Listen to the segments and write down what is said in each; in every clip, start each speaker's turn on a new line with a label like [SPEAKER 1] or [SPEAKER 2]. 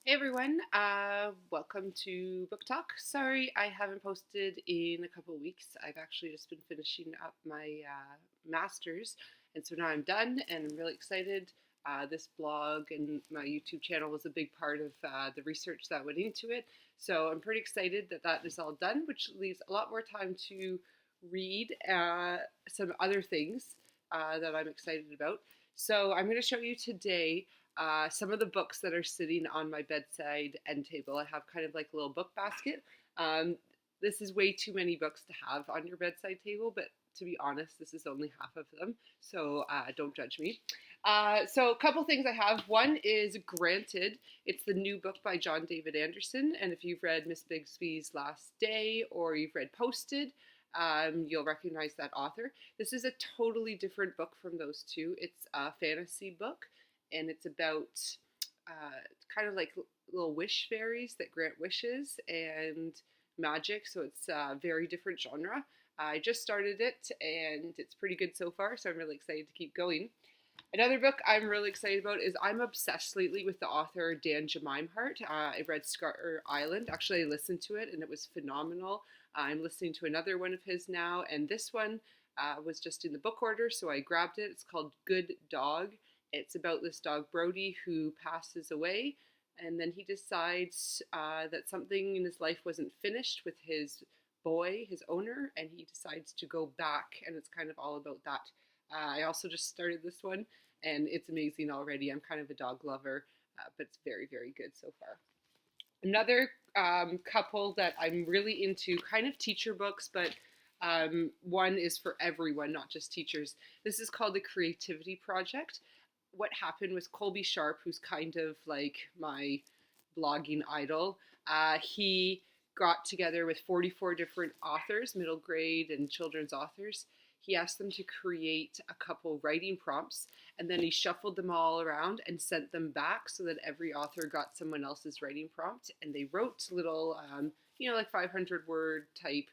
[SPEAKER 1] Hey everyone, welcome to Book Talk. Sorry I haven't posted in a couple of weeks. I've actually just been finishing up my master's, and so now I'm done and I'm really excited. This blog and my YouTube channel was a big part of the research that went into it, so I'm pretty excited that that is all done, which leaves a lot more time to read some other things that I'm excited about. So I'm going to show you today some of the books that are sitting on my bedside end table. I have kind of like a little book basket. Um, this is way too many books to have on your bedside table, but to be honest, this is only half of them, so don't judge me. So a couple things I have. One is Granted. It's the new book by John David Anderson, and if you've read Miss Bigsby's Last Day or you've read Posted, you'll recognize that author. This is a totally different book from those two. It's a fantasy book, and it's about kind of like little wish fairies that grant wishes and magic. So it's a very different genre. I just started it, and it's pretty good so far, so I'm really excited to keep going. Another book I'm really excited about is I'm obsessed lately with the author Dan Jemimehart. I read Scar Island. Actually, I listened to it, and it was phenomenal. I'm listening to another one of his now, and this one was just in the book order, so I grabbed it. It's called Good Dog. It's about this dog, Brody, who passes away, and then he decides that something in his life wasn't finished with his boy, his owner, and he decides to go back, and it's kind of all about that. I also just started this one, and it's amazing already. I'm kind of a dog lover, but it's very, very good so far. Another couple that I'm really into, kind of teacher books, but one is for everyone, not just teachers. This is called The Creativity Project. What happened was Colby Sharp, who's kind of like my blogging idol, he got together with 44 different authors, middle grade and children's authors. He asked them to create a couple writing prompts, and then he shuffled them all around and sent them back so that every author got someone else's writing prompt, and they wrote little, like 500 word type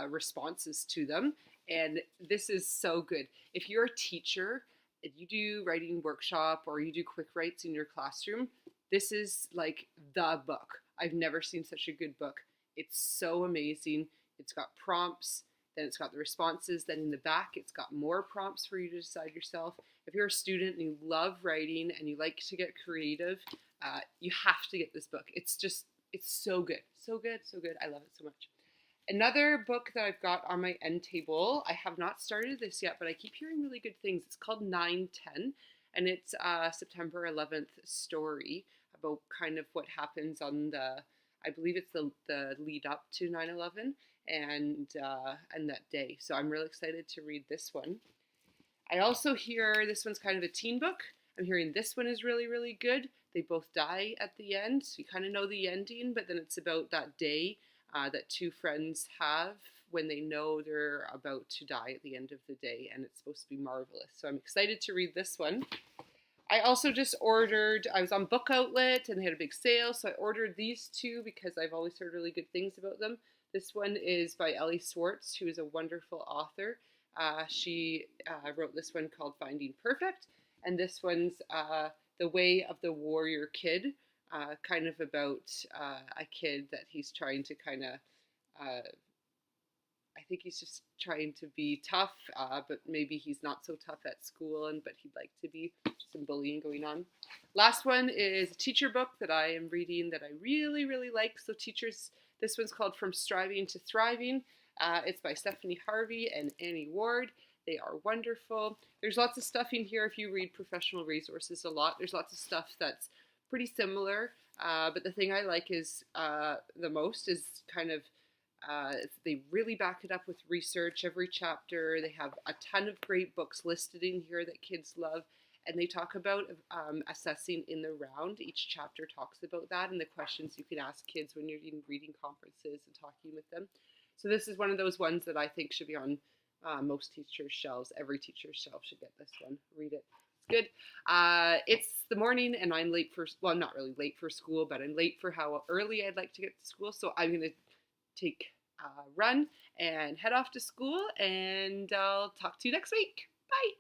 [SPEAKER 1] responses to them. And this is so good. If you're a teacher and you do writing workshop or you do quick writes in your classroom, this is like the book. I've never seen such a good book. It's so amazing. It's got prompts, then it's got the responses, then in the back it's got more prompts for you to decide yourself. If you're a student and you love writing and you like to get creative, you have to get this book. It's so good. So good, so good. I love it so much. Another book that I've got on my end table, I have not started this yet, but I keep hearing really good things. It's called 9/10, and it's a September 11th story about kind of what happens on I believe it's the lead up to 9/11 and that day. So I'm really excited to read this one. I also hear this one's kind of a teen book. I'm hearing this one is really, really good. They both die at the end, so you kind of know the ending, but then it's about that day that two friends have when they know they're about to die at the end of the day, and it's supposed to be marvelous. So I'm excited to read this one. I also just ordered, I was on Book Outlet and they had a big sale, so I ordered these two because I've always heard really good things about them. This one is by Ellie Swartz, who is a wonderful author. She wrote this one called Finding Perfect, and this one's The Way of the Warrior Kid, kind of about a kid that he's trying to kind of, I think he's just trying to be tough, but maybe he's not so tough at school, but he'd like to be. Some bullying going on. Last one is a teacher book that I am reading that I really, really like. So teachers, this one's called From Striving to Thriving. It's by Stephanie Harvey and Annie Ward. They are wonderful. There's lots of stuff in here if you read professional resources a lot. There's lots of stuff that's pretty similar, but the thing I like is the most is kind of they really back it up with research. Every chapter, they have a ton of great books listed in here that kids love. And they talk about assessing in the round. Each chapter talks about that and the questions you can ask kids when you're in reading conferences and talking with them. So this is one of those ones that I think should be on most teachers' shelves. Every teacher's shelf should get this one. Read it. It's good. It's the morning and I'm late for, well, I'm not really late for school, but I'm late for how early I'd like to get to school. So I'm going to take a run and head off to school, and I'll talk to you next week. Bye.